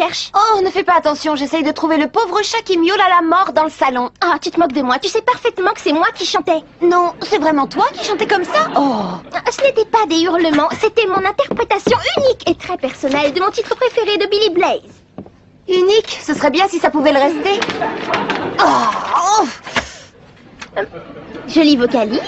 cherche. Oh, ne fais pas attention, j'essaye de trouver le pauvre chat qui miaule à la mort dans le salon. Ah, tu te moques de moi, tu sais parfaitement que c'est moi qui chantais. Non, c'est vraiment toi qui chantais comme ça? Oh. Ce n'était pas des hurlements, c'était mon interprétation unique et très personnelle de mon titre préféré de Billy Blaze. Unique, ce serait bien si ça pouvait le rester. Oh. Jolie vocalise.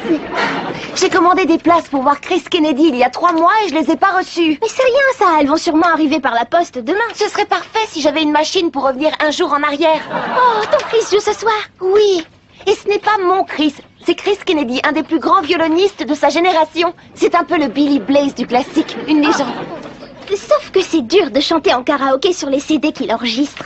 J'ai commandé des places pour voir Chris Kennedy il y a 3 mois et je les ai pas reçues. Mais c'est rien ça, elles vont sûrement arriver par la poste demain. Ce serait parfait si j'avais une machine pour revenir un jour en arrière. Oh, ton Chris joue ce soir. Oui, et ce n'est pas mon Chris, c'est Chris Kennedy, un des plus grands violonistes de sa génération. C'est un peu le Billy Blaze du classique, une légende. Sauf que c'est dur de chanter en karaoké sur les CD qu'il enregistre.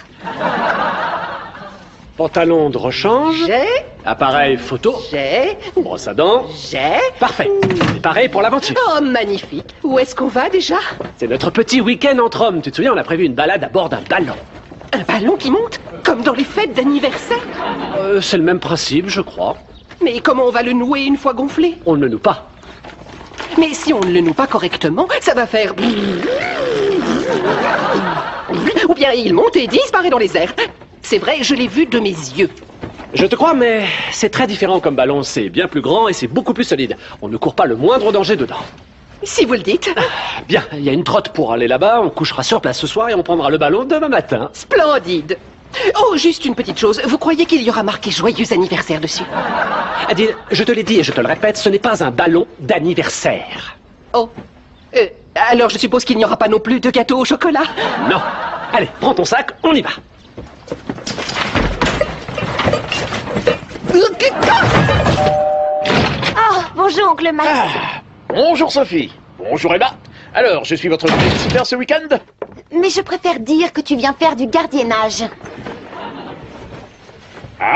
Pantalon de rechange. J'ai. Appareil photo. J'ai. Brosse à dents. J'ai. Parfait. Et pareil pour l'aventure. Oh, magnifique. Où est-ce qu'on va déjà? C'est notre petit week-end entre hommes. Tu te souviens, on a prévu une balade à bord d'un ballon. Un ballon qui monte? Comme dans les fêtes d'anniversaire? C'est le même principe, je crois. Mais comment on va le nouer une fois gonflé? On ne le noue pas. Mais si on ne le noue pas correctement, ça va faire... Ou bien il monte et disparaît dans les airs. C'est vrai, je l'ai vu de mes yeux. Je te crois, mais c'est très différent comme ballon. C'est bien plus grand et c'est beaucoup plus solide. On ne court pas le moindre danger dedans. Si vous le dites. Bien, il y a une trotte pour aller là-bas. On couchera sur place ce soir et on prendra le ballon demain matin. Splendide. Oh, juste une petite chose. Vous croyez qu'il y aura marqué joyeux anniversaire dessus? Adil, je te l'ai dit et je te le répète, ce n'est pas un ballon d'anniversaire. Oh. Alors je suppose qu'il n'y aura pas non plus de gâteau au chocolat? Non. Allez, prends ton sac, on y va. Oh, bonjour, oncle Max. Bonjour Sophie. Bonjour Emma. Alors, je suis votre babysitter ce week-end? Mais je préfère dire que tu viens faire du gardiennage.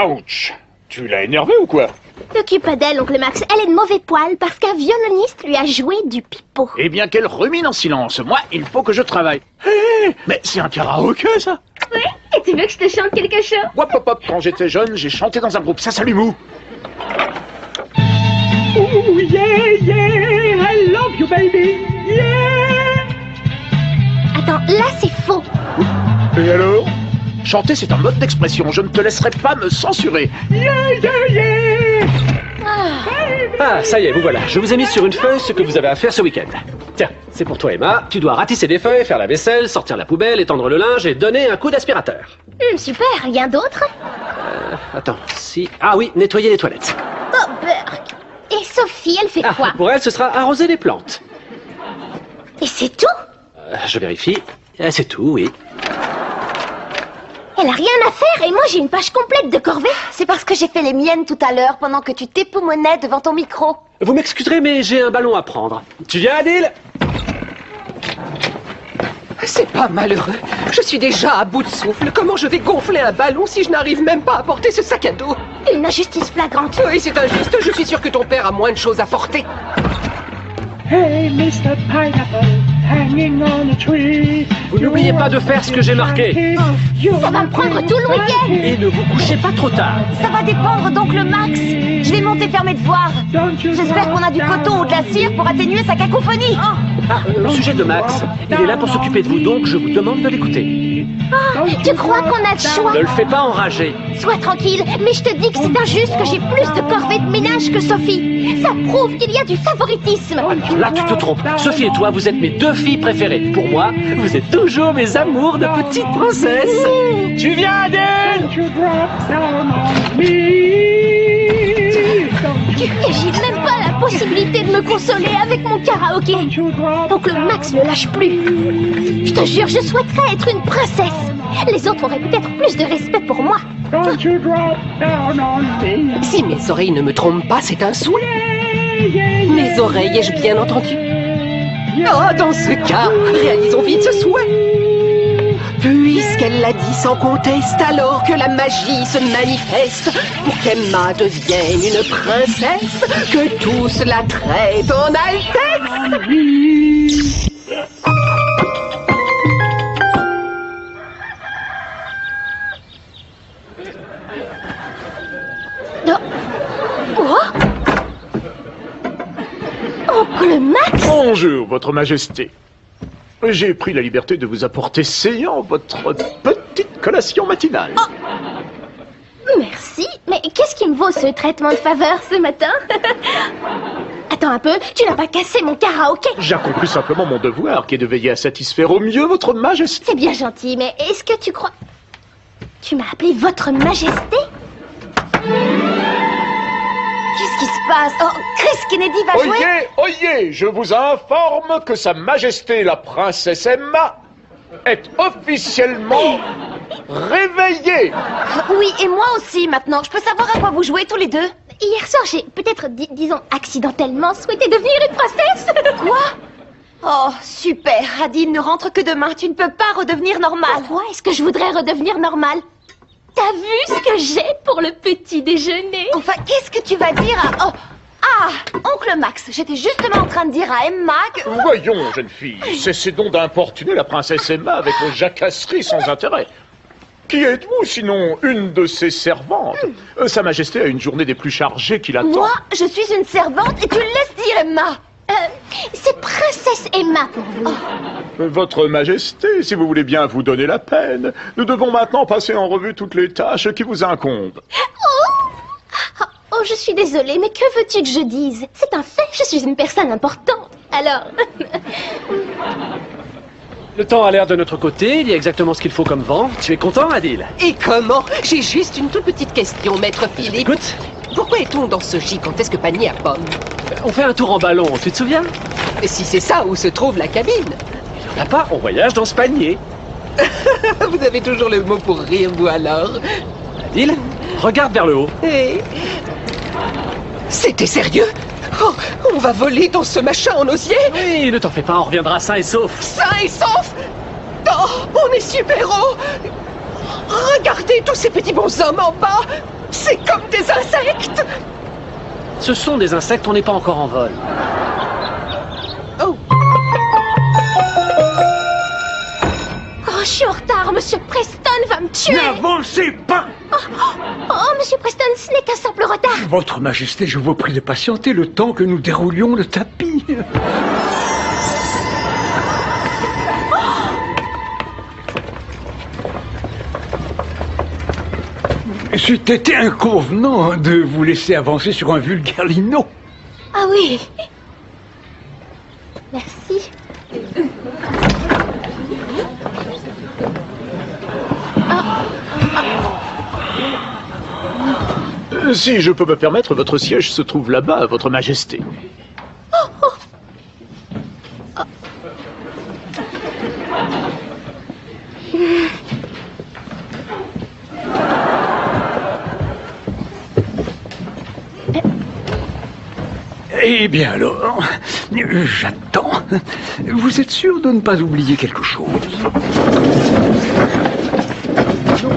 Ouch. Tu l'as énervée ou quoi? T'occupe pas d'elle, oncle Max. Elle est de mauvais poil parce qu'un violoniste lui a joué du pipeau. Eh bien qu'elle rumine en silence. Moi, il faut que je travaille. Hé, mais c'est un karaoké, ça? Oui, et tu veux que je te chante quelque chose? Hop, hop, hop. Quand j'étais jeune, j'ai chanté dans un groupe. Ça s'allume où? Ooh, yeah, yeah, I love you, baby, yeah. Attends, là c'est faux. Et alors? Chanter, c'est un mode d'expression. Je ne te laisserai pas me censurer. Yeah, yeah, yeah. Ah, ça y est, vous voilà. Je vous ai mis sur une feuille ce que vous avez à faire ce week-end. Tiens, c'est pour toi, Emma. Tu dois ratisser des feuilles, faire la vaisselle, sortir la poubelle, étendre le linge et donner un coup d'aspirateur. Super, rien d'autre? Attends, si... Ah oui, nettoyer les toilettes. Oh, Burk. Et Sophie, elle fait quoi? Pour elle, ce sera arroser les plantes. Et c'est tout? Je vérifie. C'est tout, oui. Elle a rien à faire et moi j'ai une page complète de corvées. C'est parce que j'ai fait les miennes tout à l'heure pendant que tu t'époumonnais devant ton micro. Vous m'excuserez, mais j'ai un ballon à prendre. Tu viens, Adil? C'est pas malheureux. Je suis déjà à bout de souffle. Comment je vais gonfler un ballon si je n'arrive même pas à porter ce sac à dos? Une injustice flagrante. Oui, c'est injuste. Je suis sûr que ton père a moins de choses à porter. Hey, Mr. Pineapple, hanging on a tree. Vous n'oubliez pas de faire ce que j'ai marqué. Ça va me prendre tout le week-end. Et ne vous couchez pas trop tard. Ça va dépendre d'oncle Max. Je vais monter faire mes devoirs. J'espère qu'on a du coton ou de la cire pour atténuer sa cacophonie. Au sujet de Max, il est là pour s'occuper de vous, donc je vous demande de l'écouter. Tu crois qu'on a le choix? Ne le fais pas enrager. Sois tranquille, mais je te dis que c'est injuste que j'ai plus de corvées de ménage que Sophie. Ça prouve qu'il y a du favoritisme. Là, tu te trompes. Sophie et toi, vous êtes mes 2 filles préférées. Pour moi, vous êtes toujours mes amours de petites princesses. Tu viens, Adèle? Et j'ai même pas la possibilité de me consoler avec mon karaoké. Donc le Max ne lâche plus. Je te jure, je souhaiterais être une princesse. Les autres auraient peut-être plus de respect pour moi. Si mes oreilles ne me trompent pas, c'est un souhait. Mes oreilles, ai-je bien entendu? Oh, dans ce cas, réalisons vite ce souhait. Puisqu'elle l'a dit sans conteste, alors que la magie se manifeste, pour qu'Emma devienne une princesse, que tous la traitent en altesse. Oncle Max? Bonjour, votre majesté. J'ai pris la liberté de vous apporter séant votre petite collation matinale. Merci, mais qu'est-ce qui me vaut ce traitement de faveur ce matin? Attends un peu, tu n'as pas cassé mon karaoké? J'accomplis simplement mon devoir, qui est de veiller à satisfaire au mieux votre majesté. C'est bien gentil, mais est-ce que tu crois... Tu m'as appelé votre majesté? Qu'est-ce qui se passe? Oh, Chris Kennedy va jouer? Oyez, je vous informe que Sa Majesté la Princesse Emma est officiellement réveillée. Oui, et moi aussi maintenant. Je peux savoir à quoi vous jouez tous les deux? Hier soir, j'ai peut-être, disons, accidentellement souhaité devenir une princesse. Quoi? Oh, super. Adine ne rentre que demain. Tu ne peux pas redevenir normal. Pourquoi est-ce que je voudrais redevenir normale? T'as vu ce que j'ai pour le petit déjeuner? Enfin, qu'est-ce que tu vas dire à... Oh, oncle Max, j'étais justement en train de dire à Emma que... Voyons, jeune fille, cessez donc d'importuner la princesse Emma avec vos jacasseries sans intérêt. Qui êtes-vous, sinon une de ses servantes? Sa Majesté a une journée des plus chargées qui l'attend. Moi, je suis une servante et tu le laisses dire, Emma. C'est princesse Emma pour vous. Votre Majesté, si vous voulez bien vous donner la peine, nous devons maintenant passer en revue toutes les tâches qui vous incombent. Oh, je suis désolée, mais que veux-tu que je dise? C'est un fait, je suis une personne importante. Alors... Le temps a l'air de notre côté, il y a exactement ce qu'il faut comme vent. Tu es content, Adil? Et comment? J'ai juste une toute petite question, maître Philippe. Écoute, Pourquoi est-on dans ce gigantesque panier à pommes? on fait un tour en ballon, tu te souviens? Et si c'est ça où se trouve la cabine? Il n'y en a pas, on voyage dans ce panier. Vous avez toujours le mot pour rire, vous alors? Adil, regarde vers le haut. Et... C'était sérieux? Oh, on va voler dans ce machin en osier? Oui, ne t'en fais pas, on reviendra sain et sauf. Sain et sauf? Oh, on est super-héros! Regardez tous ces petits bonshommes en bas! C'est comme des insectes! Ce sont des insectes, on n'est pas encore en vol. Oh! Oh, je suis en retard, Monsieur Preston va me tuer. N'avancez pas! Oh, Monsieur Preston, ce n'est qu'un simple retard. Votre Majesté, je vous prie de patienter le temps que nous déroulions le tapis. C'eût été inconvenant de vous laisser avancer sur un vulgaire lino. Ah oui. Merci. Si je peux me permettre, votre siège se trouve là-bas, votre Majesté. Eh bien alors, j'attends. Vous êtes sûr de ne pas oublier quelque chose?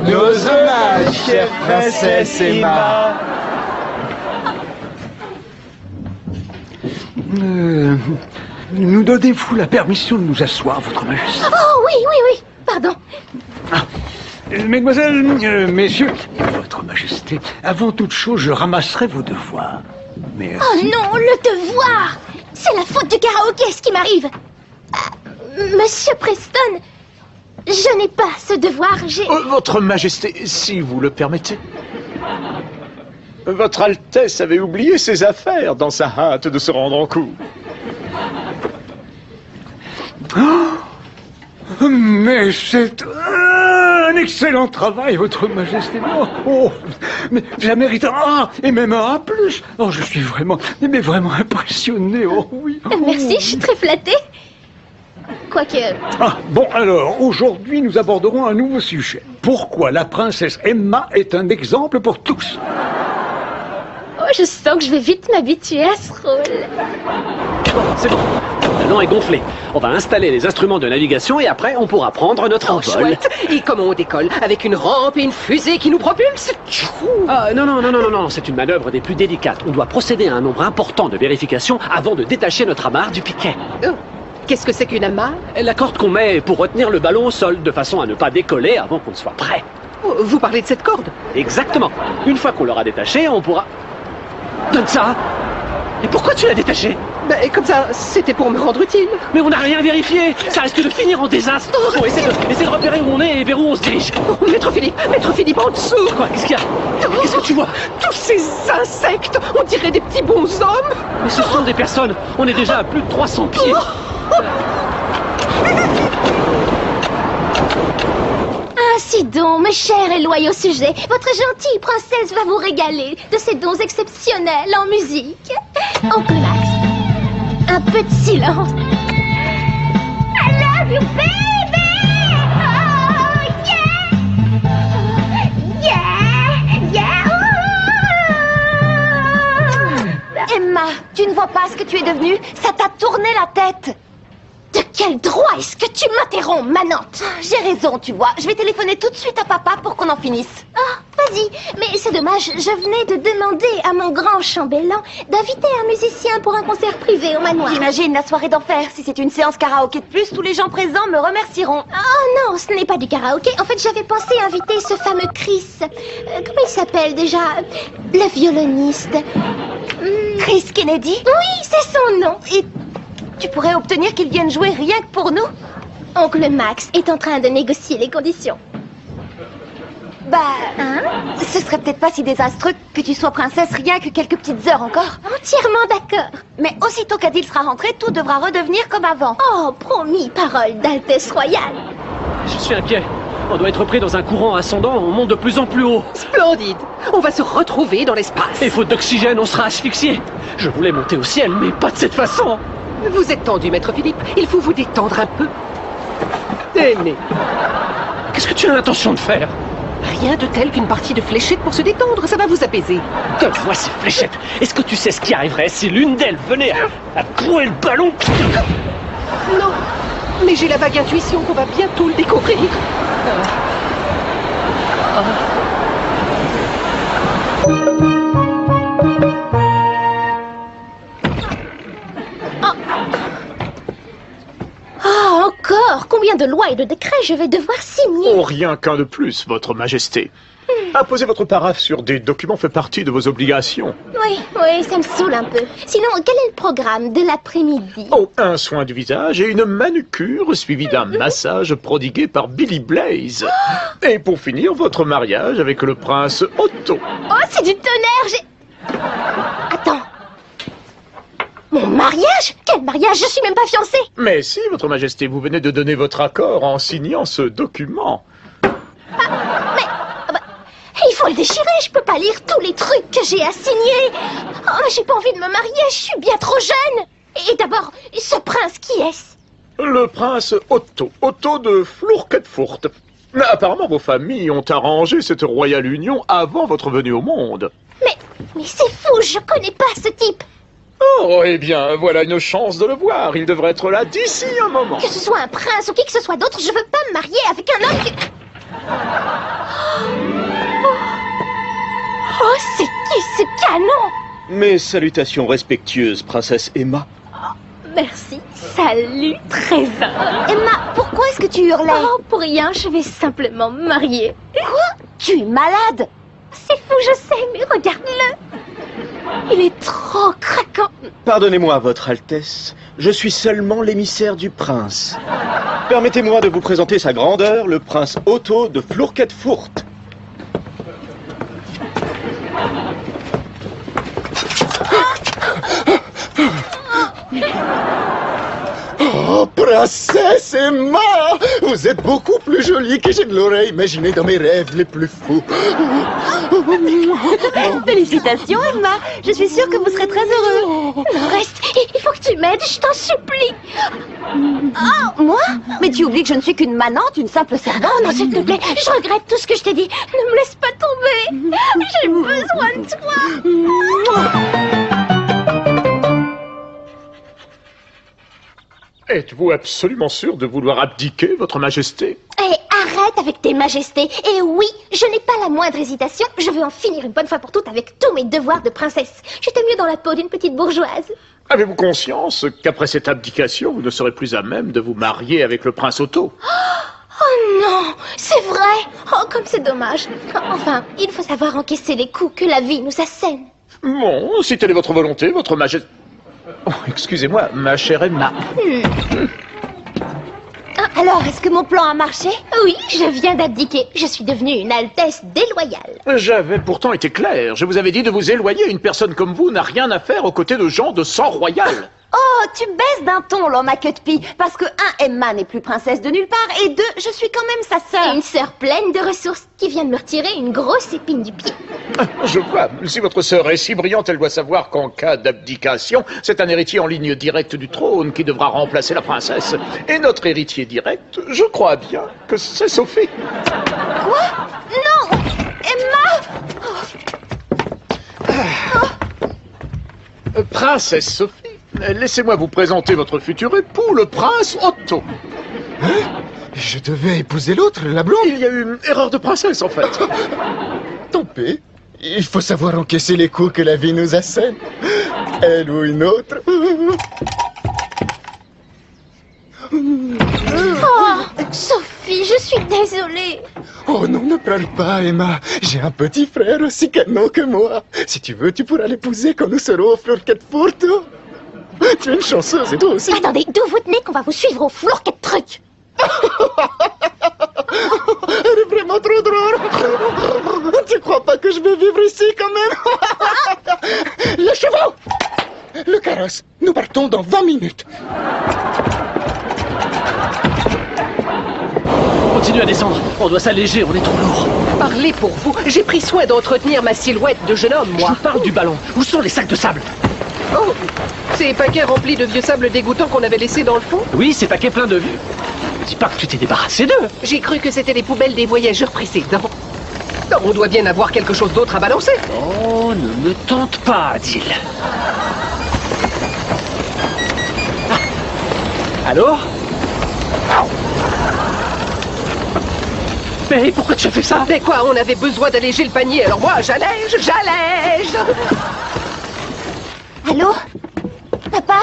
Nos hommages, chère princesse Emma. Nous donnez-vous la permission de nous asseoir, votre Majesté? Oh oui, oui, oui. Pardon. Mesdemoiselles, messieurs, votre Majesté, avant toute chose, je ramasserai vos devoirs. Merci. Oh non, le devoir. C'est la faute du karaoké, ce qui m'arrive. Monsieur Preston, je n'ai pas ce devoir, j'ai... Votre Majesté, si vous le permettez. Votre Altesse avait oublié ses affaires dans sa hâte de se rendre en cour. Mais c'est un excellent travail, votre Majesté. Oh, mais ça mérite un A et même un A+. Oh, je suis vraiment impressionné. Oh oui. Merci, je suis très flattée. Quoique... Bon, alors, aujourd'hui, nous aborderons un nouveau sujet. Pourquoi la princesse Emma est un exemple pour tous? Oh, je sens que je vais vite m'habituer à ce rôle. C'est bon, le ballon est gonflé. On va installer les instruments de navigation et après on pourra prendre notre envol. Chouette! Et comment on décolle? Avec une rampe et une fusée qui nous propulse? Ah, non, c'est une manœuvre des plus délicates. On doit procéder à un nombre important de vérifications avant de détacher notre amarre du piquet. Oh. Qu'est-ce que c'est qu'une amarre? La corde qu'on met pour retenir le ballon au sol, de façon à ne pas décoller avant qu'on ne soit prêt. Oh, vous parlez de cette corde? Exactement. Une fois qu'on l'aura détaché, on pourra... Donne ça! Et pourquoi tu l'as détaché? Ben, comme ça, c'était pour me rendre utile. Mais on n'a rien vérifié. Ça risque de finir en désastre. Bon, essaie de repérer où on est et vers où on se dirige. Oh, Maître Philippe, en dessous. Quoi? Qu'est-ce qu'il y a? Qu'est-ce que tu vois? Tous ces insectes, on dirait des petits bonshommes. Mais ce sont des personnes. On est déjà à plus de 300 pieds. Ainsi donc, mes chers et loyaux sujets, votre gentille princesse va vous régaler de ses dons exceptionnels en musique. Oncle Max, un peu de silence. I love you, baby! Oh, yeah! Yeah! Yeah! Emma, tu ne vois pas ce que tu es devenue? Ça t'a tourné la tête. De quel droit est-ce que tu m'interromps, manante? J'ai raison, tu vois. Je vais téléphoner tout de suite à papa pour qu'on en finisse. Ah, vas-y. Mais c'est dommage, je venais de demander à mon grand chambellan d'inviter un musicien pour un concert privé au manoir. J'imagine la soirée d'enfer. Si c'est une séance karaoké de plus, tous les gens présents me remercieront. Oh non, ce n'est pas du karaoké. En fait, j'avais pensé inviter ce fameux Chris. Comment il s'appelle déjà? Le violoniste. Chris Kennedy? Oui, c'est son nom. Et tu pourrais obtenir qu'il vienne jouer rien que pour nous? Oncle Max est en train de négocier les conditions. Bah, ce serait peut-être pas si désastreux que tu sois princesse rien que quelques petites heures encore. Entièrement d'accord. Mais aussitôt qu'Adil sera rentré, tout devra redevenir comme avant. Oh, promis, parole d'Altesse Royale. Je suis inquiet. On doit être pris dans un courant ascendant, on monte de plus en plus haut. Splendide. On va se retrouver dans l'espace. Et faute d'oxygène, on sera asphyxié. Je voulais monter au ciel, mais pas de cette façon. Vous êtes tendu, Maître Philippe. Il faut vous détendre un peu. Tenez. Qu'est-ce que tu as l'intention de faire? Rien de tel qu'une partie de fléchettes pour se détendre. Ça va vous apaiser. Donne-moi ces fléchettes. Est-ce que tu sais ce qui arriverait si l'une d'elles venait à clouer le ballon? Non. Mais j'ai la vague intuition qu'on va bientôt le découvrir. Ah, encore? Combien de lois et de décrets je vais devoir signer? Oh, rien qu'un de plus, votre majesté. Apposer votre paraphe sur des documents fait partie de vos obligations. Oui, ça me saoule un peu. Sinon, quel est le programme de l'après-midi? Oh, un soin du visage et une manucure suivi d'un massage prodigué par Billy Blaze. Et pour finir, votre mariage avec le prince Otto. Oh, c'est du tonnerre, Attends. Mon mariage? Quel mariage? Je suis même pas fiancée. Mais si, votre majesté, vous venez de donner votre accord en signant ce document. Il faut le déchirer, je peux pas lire tous les trucs que j'ai à signer. Oh, j'ai pas envie de me marier, je suis bien trop jeune. Et d'abord, ce prince, qui est-ce? Le prince Otto. Otto de Flourquetfourt. Apparemment, vos familles ont arrangé cette royale union avant votre venue au monde. Mais c'est fou, je connais pas ce type. Oh, eh bien, voilà une chance de le voir. Il devrait être là d'ici un moment. Que ce soit un prince ou qui que ce soit d'autre, je veux pas me marier avec un homme qui... Oh, c'est qui ce canon? Mes salutations respectueuses, princesse Emma. Merci. Salut, trésor. Emma, pourquoi est-ce que tu hurlais? Oh, pour rien, je vais simplement me marier. Quoi? Tu es malade? C'est fou, je sais, mais regarde-le. Il est trop craquant. Pardonnez-moi, votre Altesse, je suis seulement l'émissaire du prince. Permettez-moi de vous présenter sa grandeur, le prince Otto de Flourquetfourt. Oh, princesse Emma! Vous êtes beaucoup plus jolie que je ne l'aurais imaginé dans mes rêves les plus fous. Félicitations, Emma. Je suis sûre que vous serez très heureux. Non, reste, il faut que tu m'aides, je t'en supplie. Oh, moi? Mais tu oublies que je ne suis qu'une manante, une simple servante. Oh non, s'il te plaît, je regrette tout ce que je t'ai dit. Ne me laisse pas tomber. J'ai besoin de toi. Êtes-vous absolument sûr de vouloir abdiquer, votre majesté? Et arrête avec tes majestés. Et oui, je n'ai pas la moindre hésitation. Je veux en finir une bonne fois pour toutes avec tous mes devoirs de princesse. J'étais mieux dans la peau d'une petite bourgeoise. Avez-vous conscience qu'après cette abdication, vous ne serez plus à même de vous marier avec le prince Otto? Oh non, c'est vrai. Oh, comme c'est dommage. Enfin, il faut savoir encaisser les coups que la vie nous assène. Bon, si telle est votre volonté, votre majesté... Oh, excusez-moi, ma chère Emma. Alors, est-ce que mon plan a marché? Oui, je viens d'abdiquer. Je suis devenue une altesse déloyale. J'avais pourtant été clair. Je vous avais dit de vous éloigner. Une personne comme vous n'a rien à faire aux côtés de gens de sang royal. Oh, tu baisses d'un ton, l'homme à queue de pie. Parce que, 1, Emma n'est plus princesse de nulle part, et 2, je suis quand même sa sœur. Une sœur pleine de ressources qui vient de me retirer une grosse épine du pied. Je vois. Si votre sœur est si brillante, elle doit savoir qu'en cas d'abdication, c'est un héritier en ligne directe du trône qui devra remplacer la princesse. Et notre héritier direct, je crois bien que c'est Sophie. Quoi? Non! Emma! Princesse Sophie, laissez-moi vous présenter votre futur époux, le prince Otto. Hein? Je devais épouser l'autre, la blonde. Il y a eu une erreur de princesse, en fait. Tant pis. Il faut savoir encaisser les coups que la vie nous assène. Elle ou une autre. Oh, Sophie, je suis désolée. Oh non, ne pleure pas, Emma. J'ai un petit frère aussi canon que moi. Si tu veux, tu pourras l'épouser quand nous serons au Flurketfurt. Tu es une chanceuse et toi aussi. Attendez, d'où vous tenez qu'on va vous suivre au Flurket truc? Elle est vraiment trop drôle. Tu crois pas que je vais vivre ici quand même? Les chevaux! Le carrosse. Nous partons dans 20 minutes. Continue à descendre. On doit s'alléger, on est trop lourd. Parlez pour vous. J'ai pris soin d'entretenir ma silhouette de jeune homme, Je moi. vous parle du ballon. Où sont les sacs de sable? Oh, ces paquets remplis de vieux sable dégoûtant qu'on avait laissés dans le fond? Oui, ces paquets pleins de vue. Ne dis pas que tu t'es débarrassé d'eux. J'ai cru que c'était les poubelles des voyageurs précédents. Non, on doit bien avoir quelque chose d'autre à balancer. Oh, ne me tente pas, Adil. Ah. Allô? Mais pourquoi tu as fait ça? Mais quoi, on avait besoin d'alléger le panier, alors moi, j'allège. Allô? Papa?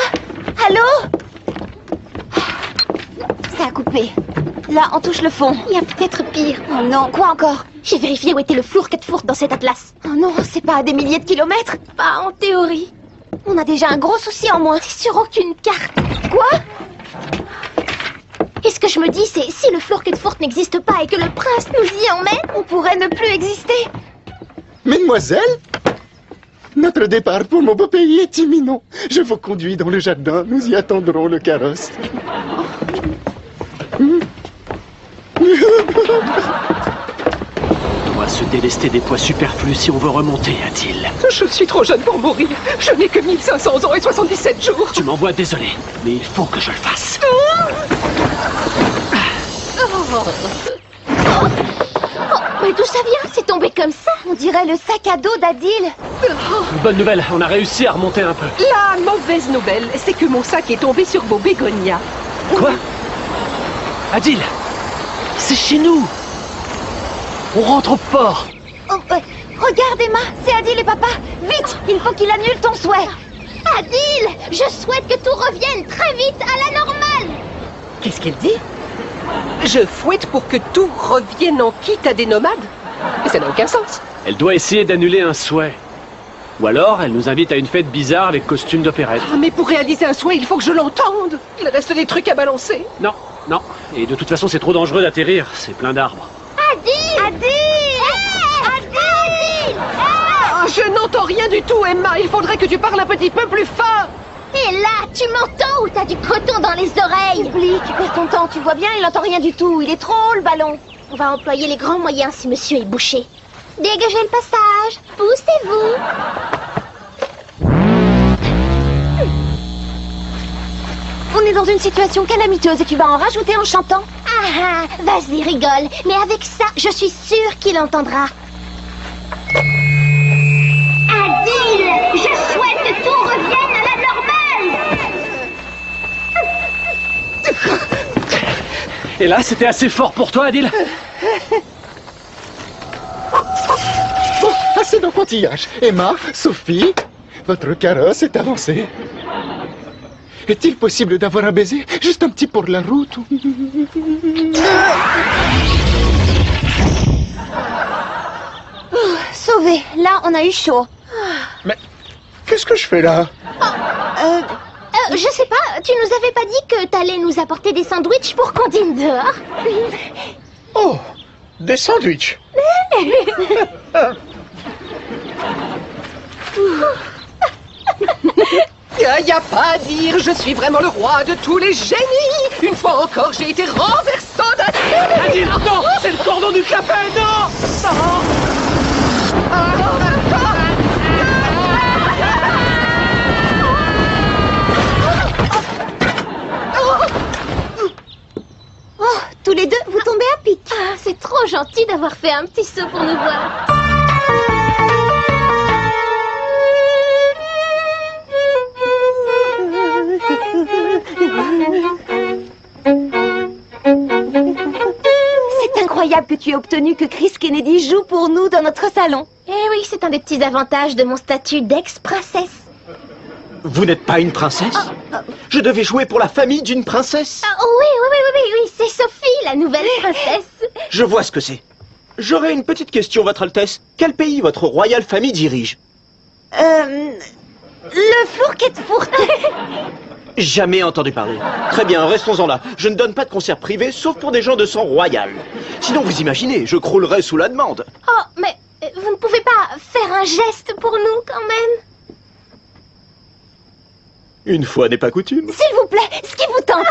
Allô? Ça a coupé. Là, on touche le fond. Il y a peut-être pire. Oh non, quoi encore? J'ai vérifié où était le Flurketfurt dans cet atlas. Oh non, c'est pas à des milliers de kilomètres. Pas en théorie. On a déjà un gros souci en moins. C'est sur aucune carte. Quoi? Et ce que je me dis, c'est si le Flurketfurt n'existe pas et que le prince nous y emmène, On pourrait ne plus exister. Mesdemoiselles, notre départ pour mon beau pays est imminent. Je vous conduis dans le jardin. Nous y attendrons le carrosse. On doit se délester des poids superflus si on veut remonter, Adil. Je suis trop jeune pour mourir. Je n'ai que 1500 ans et 77 jours. Tu m'envoies désolé, mais il faut que je le fasse. mais d'où ça vient? C'est tombé comme ça. On dirait le sac à dos d'Adil. Bonne nouvelle, on a réussi à remonter un peu. La mauvaise nouvelle, c'est que mon sac est tombé sur vos bégonias. Quoi? Adil, c'est chez nous. On rentre au port. Oh, regarde, Emma, c'est Adil et papa. Vite, il faut qu'il annule ton souhait. Adil, je souhaite que tout revienne très vite à la normale. Qu'est-ce qu'elle dit? Je fouette pour que tout revienne en kit à des nomades? Mais ça n'a aucun sens. Elle doit essayer d'annuler un souhait. Ou alors, elle nous invite à une fête bizarre avec costume d'opérette. Ah, mais pour réaliser un souhait, il faut que je l'entende. Il reste des trucs à balancer. Non, non. Et de toute façon, c'est trop dangereux d'atterrir. C'est plein d'arbres. Adil! Adil! Adil! Ah, je n'entends rien du tout, Emma. Il faudrait que tu parles un petit peu plus fort. Et là, tu m'entends ou t'as du coton dans les oreilles? Oublie, tu perds ton temps, tu vois bien, il entend rien du tout. Il est trop haut, le ballon. On va employer les grands moyens si monsieur est bouché. Dégagez le passage. Poussez-vous. On est dans une situation calamiteuse et tu vas en rajouter en chantant. Ah, vas-y, rigole. Mais avec ça, je suis sûre qu'il entendra. Adil, je souhaite que tout revienne à la normale. Et là, c'était assez fort pour toi, Adil? Bon, assez d'enfantillage. Emma, Sophie, votre carrosse est avancé. Est-il possible d'avoir un baiser? Juste un petit pour la route? Sauvé, là on a eu chaud. Mais qu'est-ce que je fais là? Je sais pas, tu nous avais pas dit que t'allais nous apporter des sandwichs pour qu'on dîne dehors? Oh, des sandwichs. Y a pas à dire, je suis vraiment le roi de tous les génies. Une fois encore, j'ai été renversant d'un... Nadine, non, c'est le cordon du café, non. Oh, tous les deux, vous tombez à pic. Ah, c'est trop gentil d'avoir fait un petit saut pour nous voir. C'est incroyable que tu aies obtenu que Chris Kennedy joue pour nous dans notre salon. Eh oui, c'est un des petits avantages de mon statut d'ex-princesse. Vous n'êtes pas une princesse? Je devais jouer pour la famille d'une princesse. Ah, oh oui, c'est Sophie, la nouvelle princesse. Je vois ce que c'est. J'aurais une petite question, Votre Altesse. Quel pays votre royale famille dirige? Le Fourquet-de-Fourque. Jamais entendu parler. Très bien, restons-en là. Je ne donne pas de concert privé, sauf pour des gens de sang royal. Sinon, vous imaginez, je croulerais sous la demande. Oh, mais vous ne pouvez pas faire un geste pour nous, quand même? Une fois n'est pas coutume. S'il vous plaît, ce qui vous tente.